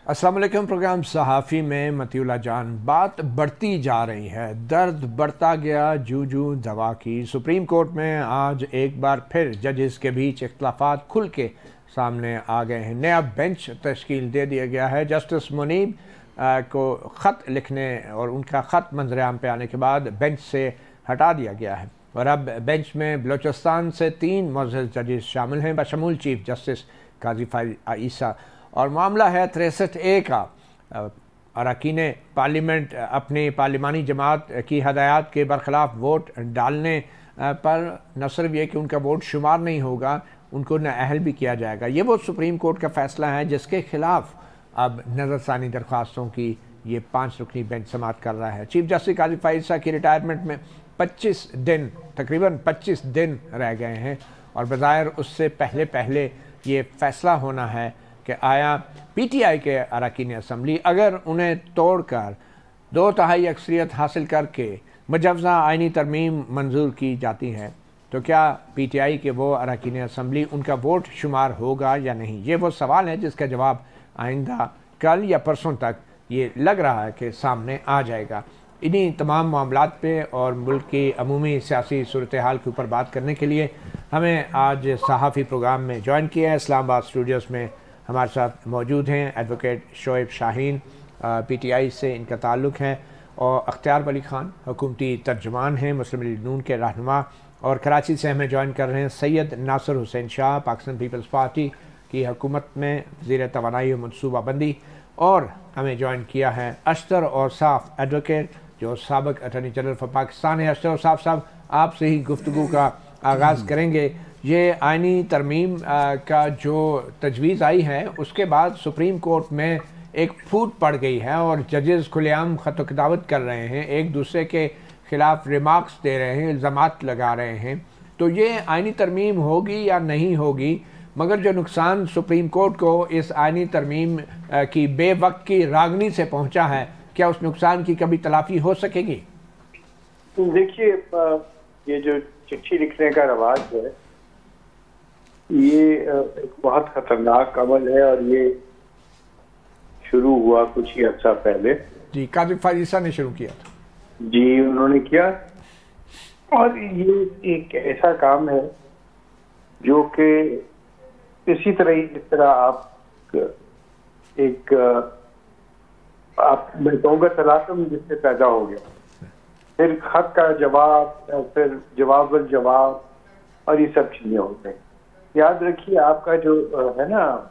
अस्सलाम वालेकुम। प्रोग्राम सहाफ़ी में मतीउल्लाह जान। बात बढ़ती जा रही है, दर्द बढ़ता गया जू जू दवा की। सुप्रीम कोर्ट में आज एक बार फिर जजेस के बीच इख्तलाफात खुल के सामने आ गए हैं। नया बेंच तश्कील दे दिया गया है। जस्टिस मुनीब को ख़त लिखने और उनका ख़त मंजरेआम पे आने के बाद बेंच से हटा दिया गया है और अब बेंच में बलोचिस्तान से 3 मुअज़्ज़ज़ जजेस शामिल हैं, बशमूल चीफ जस्टिस काजी फ़ाइज़ ईसा। और मामला है 63A का। अरकान पार्लियामेंट अपनी पार्लिमानी जमात की हदायत के बरखिलाफ वोट डालने पर न सिर्फ ये कि उनका वोट शुमार नहीं होगा, उनको नाअहल भी किया जाएगा। ये वो सुप्रीम कोर्ट का फैसला है जिसके खिलाफ अब नज़रसानी दरख्वास्तों की ये 5 रुकनी बेंच समाअत कर रहा है। चीफ जस्टिस काजी फ़ाइज़ की रिटायरमेंट में 25 दिन तकरीबन 25 दिन रह गए हैं और बज़ाहिर उससे पहले ये फैसला होना है कि आया PTI के अरकान असम्बली अगर उन्हें तोड़कर 2/3 अक्सरियत हासिल करके मुजव्वज़ा आइनी तरमीम मंजूर की जाती है तो क्या PTI के वो अरकान असम्बली उनका वोट शुमार होगा या नहीं। ये वो सवाल है जिसका जवाब आइंदा कल या परसों तक ये लग रहा है कि सामने आ जाएगा। इन्हीं तमाम मामलात पे और मुल्क की अमूमी सियासी सूरत हाल के ऊपर बात करने के लिए हमें आज सहाफ़ी प्रोग्राम में ज्वाइन किया है। इस्लामाबाद स्टूडियोज़ में हमारे साथ मौजूद हैं एडवोकेट शोएब शाहीन, PTI से इनका ताल्लुक़ है, और अख्तियार वली ख़ान हुकूमती तर्जुमान हैं, मुस्लिम लीग नून के रहनुमा, और कराची से हमें ज्वाइन कर रहे हैं सैयद नासिर हुसैन शाह, पाकिस्तान पीपल्स पार्टी की हुकूमत में वज़ीर तवानाई और मनसूबाबंदी, और हमें ज्वाइन किया है अशतर औसाफ एडवोकेट जो साबिक़ अटॉर्नी जनरल फॉर पाकिस्तान है। अशतर औसाफ साहब, आपसे ही गुफ्तगू का आगाज़ करेंगे। ये आइनी तरमीम का जो तजवीज़ आई है उसके बाद सुप्रीम कोर्ट में एक फूट पड़ गई है और जजेस खुलेआम ख़त किताबत कर रहे हैं, एक दूसरे के ख़िलाफ़ रिमार्क्स दे रहे हैं, इल्ज़ामात लगा रहे हैं। तो ये आइनी तरमीम होगी या नहीं होगी, मगर जो नुकसान सुप्रीम कोर्ट को इस आइनी तरमीम की बेवक्त की रागनी से पहुँचा है, क्या उस नुकसान की कभी तलाफ़ी हो सकेगी? देखिए, ये जो चिट्ठी लिखने का रवाज है ये एक बहुत खतरनाक अमल है और ये शुरू हुआ कुछ ही अर्सा पहले। जी, काजी फ़ाइज़ ने शुरू किया था। जी, उन्होंने किया, और ये एक ऐसा काम है जो कि इसी तरह ही जिस तरह आप मैं कहूँगा तलाशम जिससे पैदा हो गया, फिर खत का जवाब, फिर जवाब और ये सब चीजें होते हैं। याद रखिए, आपका जो है ना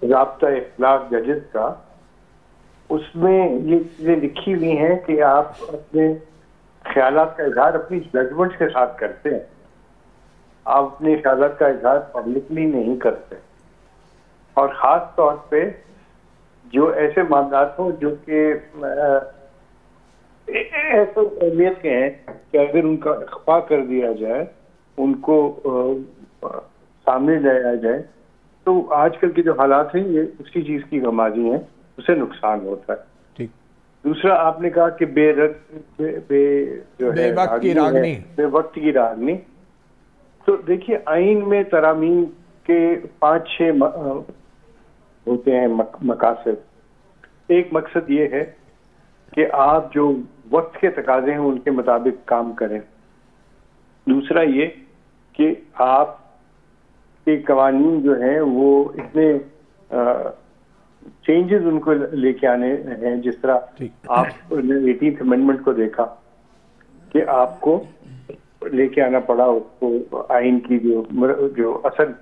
ज़ाब्ता इखलाक जजेस का, उसमें ये चीजें लिखी हुई हैं कि आप अपने ख्यालात का इजहार अपनी जजमेंट के साथ करते हैं, आप अपने ख्यालात का इजहार पब्लिकली नहीं करते, और ख़ास तौर पे जो ऐसे मामलात हों जो कि ऐसे अहमियत के हैं कि अगर उनका इख्फा कर दिया जाए, उनको सामने लाया जाए, तो आजकल के जो हालात हैं ये उसी चीज की गमाजी हैं, उससे नुकसान होता है। ठीक। दूसरा, आपने कहा कि बेवक्त की रागनी। तो देखिए, आइन में तरामीम के 5-6 होते हैं मकासद। एक मकसद ये है कि आप जो वक्त के तकाजे हैं उनके मुताबिक काम करें। दूसरा ये कि आप के कवानीन जो हैं वो इतने चेंजेस उनको लेके आने हैं, जिस तरह आपने 18th अमेंडमेंट को देखा कि आपको लेके आना पड़ा उसको आइन की जो असल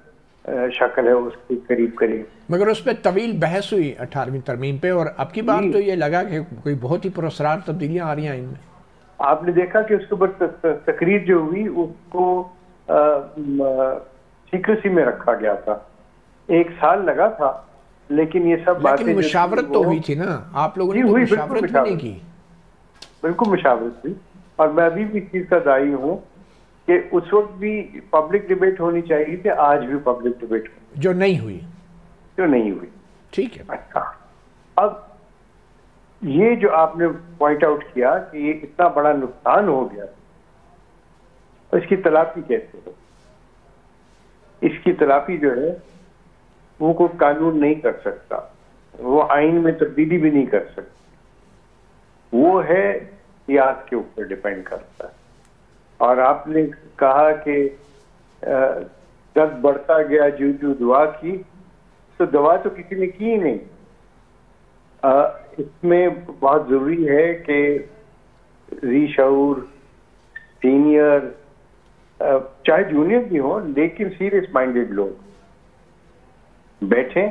शक्ल है उसके करीब। मगर उस पर तवील बहस हुई 18वीं तरमीम पे, और अब की बार तो ये लगा कि कोई बहुत ही पुरअसरार तब्दीलियां आ रही हैं इनमें। आपने देखा कि उसके ऊपर तकरीर जो हुई उसको सीक्रेसी में रखा गया था, 1 साल लगा था, लेकिन ये सब बातें मुशावरत तो हुई थी ना, आप लोगों ने तो मुशावरत नहीं की। बिल्कुल मुशावरत हुई, और मैं अभी भी इस चीज का दाई हूँ कि उस वक्त भी पब्लिक डिबेट होनी चाहिए थी, आज भी पब्लिक डिबेट जो नहीं हुई। ठीक है। अच्छा, अब ये जो आपने पॉइंट आउट किया कि ये इतना बड़ा नुकसान हो गया, तो इसकी तलाफी कैसे हो? इसकी तलाफी जो है वो कोई कानून नहीं कर सकता, वो आइन में तब्दीली भी नहीं कर सकता। वो है सियासत के ऊपर डिपेंड करता है। और आपने कहा कि दर्द बढ़ता गया जो जो दुआ की, तो दवा तो किसी ने की ही नहीं। इसमें बहुत जरूरी है कि रीशऊर सीनियर चाहे जूनियर भी हो, लेकिन सीरियस माइंडेड लोग बैठें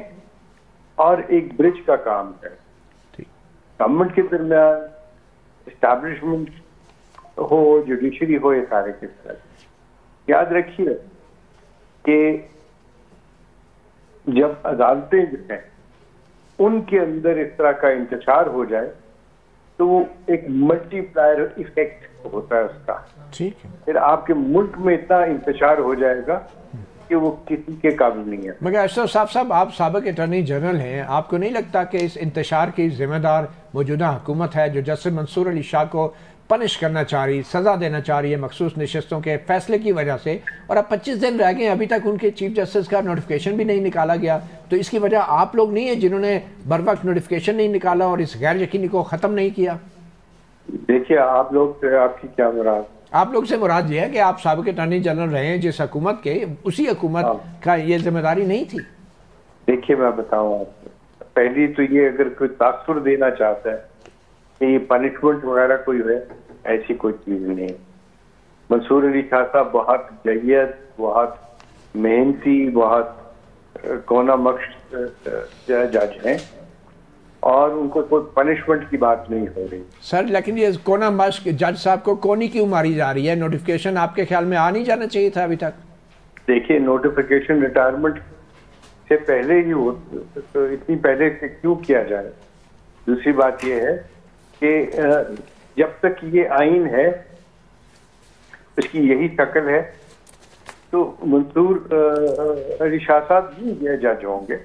और एक ब्रिज का काम करें। गवर्नमेंट के दरमियान एस्टैब्लिशमेंट हो, जुडिशरी हो, ये सारे के सारे याद रखिए कि जब अदालतें जो हैं उनके अंदर इस तरह का इंतजार हो जाए तो वो एक मल्टीप्लायर इफेक्ट होता है उसका। ठीक है। फिर आपके मुल्क में इतना इंतजार हो जाएगा कि वो किसी के काबिल नहीं है। मगर अशरफ साहब, आप साबिक अटॉर्नी जनरल हैं, आपको नहीं लगता कि इस इंतशार की जिम्मेदार मौजूदा हुकूमत है जो जस्टिस मंसूर अली शाह को पनिश करना चाह रही, सज़ा देना चाह रही है मखसूस नशस्तों के फैसले की वजह से, और अब 25 दिन रह गए, अभी तक उनके चीफ जस्टिस का नोटिफिकेशन भी नहीं निकाला गया, तो इसकी वजह आप लोग नहीं है जिन्होंने बर वक्त नोटिफिकेशन नहीं निकाला और इस गैर यकीनी को ख़त्म नहीं किया? देखिए, आप लोग से आपकी क्या मुराद? आप लोग से मुराद ये है कि आप साबिक अटॉर्नी जनरल रहे हैं जिस हुकूमत के, उसी हुकूमत का ये जिम्मेदारी नहीं थी? देखिए, मैं बताऊँ आपको, पहली तो ये अगर कोई तासुर देना चाहता है कि ये पनिशमेंट वगैरह कोई है, ऐसी कोई चीज नहीं। मंसूर अली शाह साहब बहुत जय्यद, बहुत मेहनती, बहुत कोना मक्श जज हैं और उनको कोई पनिशमेंट की बात नहीं हो रही। सर, लेकिन ये कोना मक्श जज साहब को कोनी क्यों मारी जा रही है? नोटिफिकेशन आपके ख्याल में आ नहीं जाना चाहिए था अभी तक? देखिए, नोटिफिकेशन रिटायरमेंट से पहले ही हो, तो इतनी पहले से क्यों किया जाए? दूसरी बात यह है कि जब तक ये आइन है, उसकी यही शक्ल है, तो मंसूर अली शाह साहब ही जज होंगे,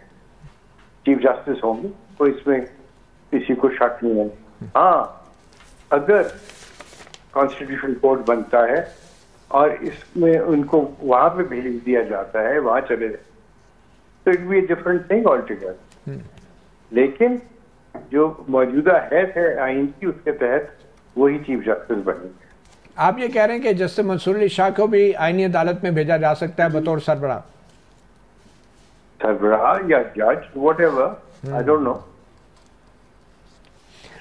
चीफ जस्टिस होंगे, तो इसमें किसी को शक नहीं है। हाँ, अगर कॉन्स्टिट्यूशन कोर्ट बनता है और इसमें उनको वहां पे भेज दिया जाता है, वहां चले जाए, तो it be a different thing all together. लेकिन जो मौजूदा है आइन की, उसके तहत वही चीफ जस्टिस बनेंगे। आप ये कह रहे हैं कि जस्टिस मंसूर अली शाह को भी आईनी अदालत में भेजा जा सकता है बतौर सरबराह या जज, व्हाटएवर, आई डोंट नो।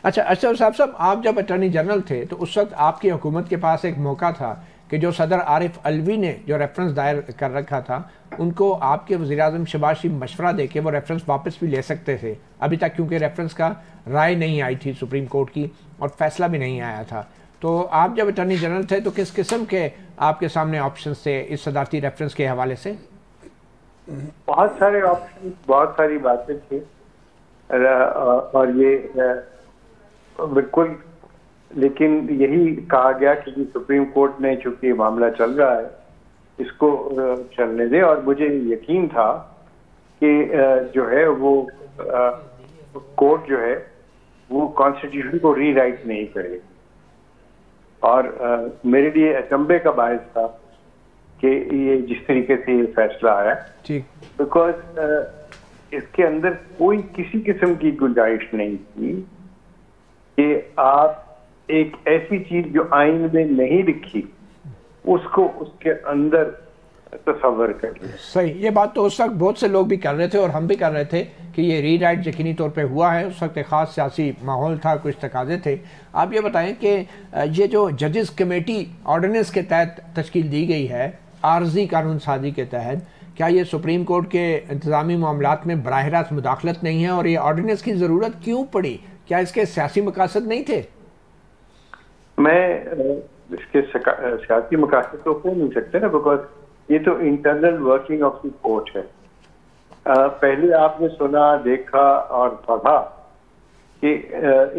अच्छा साहब, आप जब अटॉर्नी जनरल थे तो उस वक्त आपकी हुकूमत के पास एक मौका था कि जो सदर आरिफ अलवी ने जो रेफरेंस दायर कर रखा था, उनको आपके वज़ीर-ए-आज़म शहबाज शरीफ मशवरा दे के वो रेफरेंस वापस भी ले सकते थे अभी तक, क्योंकि रेफरेंस का राय नहीं आई थी सुप्रीम कोर्ट की और फैसला भी नहीं आया था। तो आप जब अटॉर्नी जनरल थे तो किस किस्म के आपके सामने ऑप्शन थे इस सदारती रेफरेंस के हवाले से? बहुत सारे ऑप्शन, बहुत सारी बातें थी, और ये बिल्कुल, लेकिन यही कहा गया कि सुप्रीम कोर्ट ने, चूंकि मामला चल रहा है, इसको चलने दे। और मुझे यकीन था कि जो है वो कोर्ट जो है वो कॉन्स्टिट्यूशन को रीराइट नहीं करेगी। और मेरे लिए अचंभे का बायस था कि ये जिस तरीके से ये फैसला आया, ठीक, बिकॉज इसके अंदर कोई किसी किस्म की गुंजाइश नहीं थी कि आप एक ऐसी चीज जो आइन में नहीं लिखी उसको उसके अंदर तस्वर कर लें। सही, ये बात तो उस वक्त बहुत से लोग भी कर रहे थे और हम भी कर रहे थे कि ये रीराइट यकीनी तौर पे हुआ है। उस वक्त एक ख़ास सियासी माहौल था, कुछ तकाजे थे। आप ये बताएं कि ये जो जजेस कमेटी ऑर्डिनेंस के तहत तश्कील दी गई है, आर्जी कानून साजी के तहत, क्या ये सुप्रीम कोर्ट के इंतज़ामी मामलात में बराह रास्त मुदाखलत नहीं है? और ये ऑर्डिनेंस की ज़रूरत क्यों पड़ी? क्या इसके सियासी मकासद नहीं थे? मैं इसके सियासी मकासद तो हो नहीं सकते ना, बिकॉज ये तो internal working of the court है। पहले आपने सुना, देखा और पढ़ा कि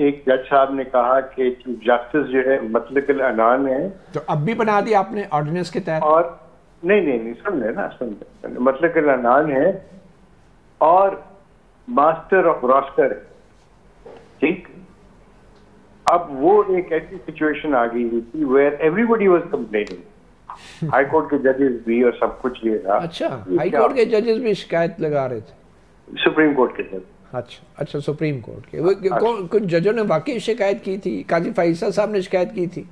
एक जज साहब ने कहा कि चीफ जस्टिस जो है मतलकल अनान है। तो अब भी बना दिया आपने ऑर्डिनेंस के तहत? और नहीं, सुन ले, मतलकल अनान है और मास्टर ऑफ रोस्टर है, ठीक। अब वो एक ऐसी सिचुएशन आ गई थी where everybody was complaining, high court के जजेस भी और सब कुछ ये था। अच्छा, हाई कोर्ट के जजेस भी शिकायत लगा रहे थे? सुप्रीम कोर्ट के जज। अच्छा अच्छा, सुप्रीम कोर्ट के कुछ जजों ने वाकई शिकायत की थी, काजी फाइसा साहब ने शिकायत की थी?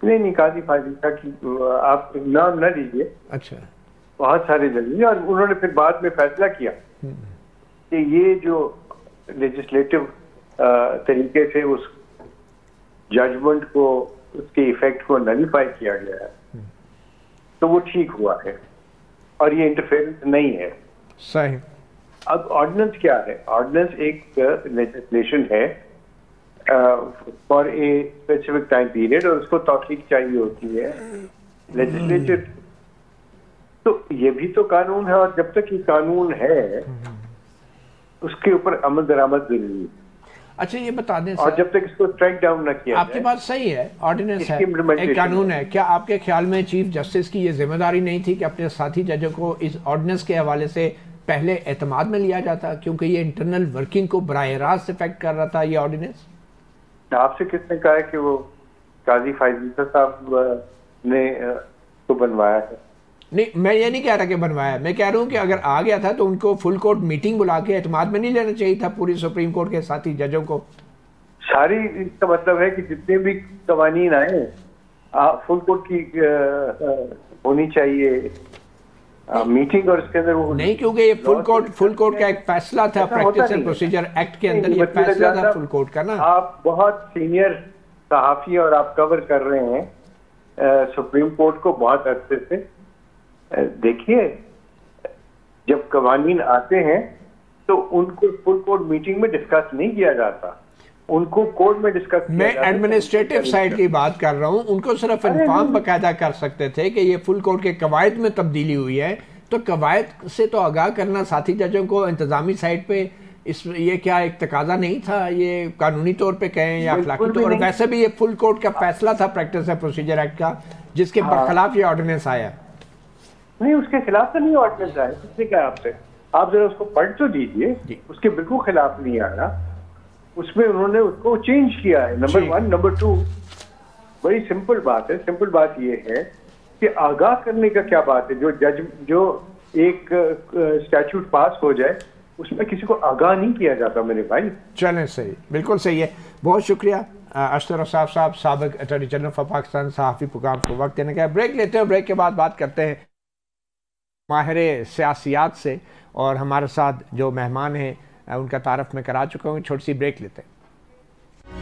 नहीं, काजी फाइसा की आप नाम न लीजिए। अच्छा, बहुत सारे जज, और उन्होंने फिर बाद में फैसला किया कि ये जो लेजिस्लेटिव तरीके से उस जजमेंट को, उसके इफेक्ट को नलीफाई किया गया है, तो वो ठीक हुआ है और ये इंटरफेरेंस नहीं है। सही। अब ऑर्डिनेंस क्या है? ऑर्डिनेंस एक लेजिस्लेशन है for a specific time period, और उसको तौसीक चाहिए होती है लेजिस्लेचर। तो ये भी तो कानून है, और जब तक ये कानून है उसके ऊपर अमल दरामद जरूरी है। अच्छा, ये बता दें और जब तक इसको स्ट्राइक डाउन न किया आपकी बात सही है, ऑर्डिनेंस है, एक कानून है, क्या आपके ख्याल में चीफ जस्टिस की ये जिम्मेदारी नहीं थी कि अपने साथी जजों को इस ऑर्डिनेंस के हवाले से पहले एतमाद में लिया जाता, क्योंकि ये इंटरनल वर्किंग को बराह रास्त इफेक्ट कर रहा था ये ऑर्डिनेंस? आपसे किसने कहा है कि वो काजी फाइजा साहब ने तो बनवाया है? नहीं, मैं ये नहीं कह रहा कि बनवाया, मैं कह रहा हूँ कि अगर आ गया था तो उनको फुल कोर्ट मीटिंग बुला के एतमाद में नहीं लेना चाहिए था पूरी सुप्रीम कोर्ट के साथी जजों को? सारी, इसका मतलब है कि जितने भी कवानीन आए फुल कोर्ट की होनी चाहिए मीटिंग, और इसके अंदर वो नहीं, क्योंकि ये फुल कोर्ट का एक फैसला था, प्रैक्टिस एंड प्रोसीजर एक्ट के अंदर ये फैसला था फुल कोर्ट का ना। आप बहुत सीनियर सहाफी और आप कवर कर रहे हैं सुप्रीम कोर्ट को बहुत अरसे से। देखिए, जब कवानीन आते हैं तो उनको फुल कोर्ट मीटिंग में डिस्कस नहीं किया जाता, उनको कोर्ट में डिस्कस। मैं एडमिनिस्ट्रेटिव साइड की बात कर रहा हूँ, उनको सिर्फ इन्फॉर्म बकायदा कर सकते थे कि ये फुल कोर्ट के कवायद में तब्दीली हुई है, तो कवायद से तो आगाह करना साथी जजों को इंतजामी साइड पे, इस ये क्या एक तकाजा नहीं था? ये कानूनी तौर पे कहें या अखलाकी तौर, वैसे भी ये फुल कोर्ट का फैसला था प्रैक्टिस एंड प्रोसीजर एक्ट का, जिसके बरखिलाफ ये ऑर्डिनेंस आया। नहीं, उसके खिलाफ तो नहीं ऑर्डिनेंस आया, किसने कहा आपसे? आप जरा उसको पढ़ तो दीजिए, उसके बिल्कुल खिलाफ नहीं आया, उसमें उन्होंने उसको चेंज किया है, नंबर 1। नंबर 2, बड़ी सिंपल बात है, सिंपल बात ये है कि आगाह करने का क्या बात है? जो एक स्टैट्यूट पास हो जाए उसमें किसी को आगाह नहीं किया जाता मेरे भाई। चलें, सही, बिल्कुल सही है। बहुत शुक्रिया अशतर रसाफ साहब, साबिक अटॉर्नी जनरल फॉर पाकिस्तान, सहाफ़ी प्रोग्राम को वक्त देने का। ब्रेक लेते हैं, ब्रेक के बाद बात करते हैं माहिर सियासियात से, और हमारे साथ जो मेहमान हैं उनका तारफ़ मैं करा चुका हूँ। छोटी सी ब्रेक लेते हैं।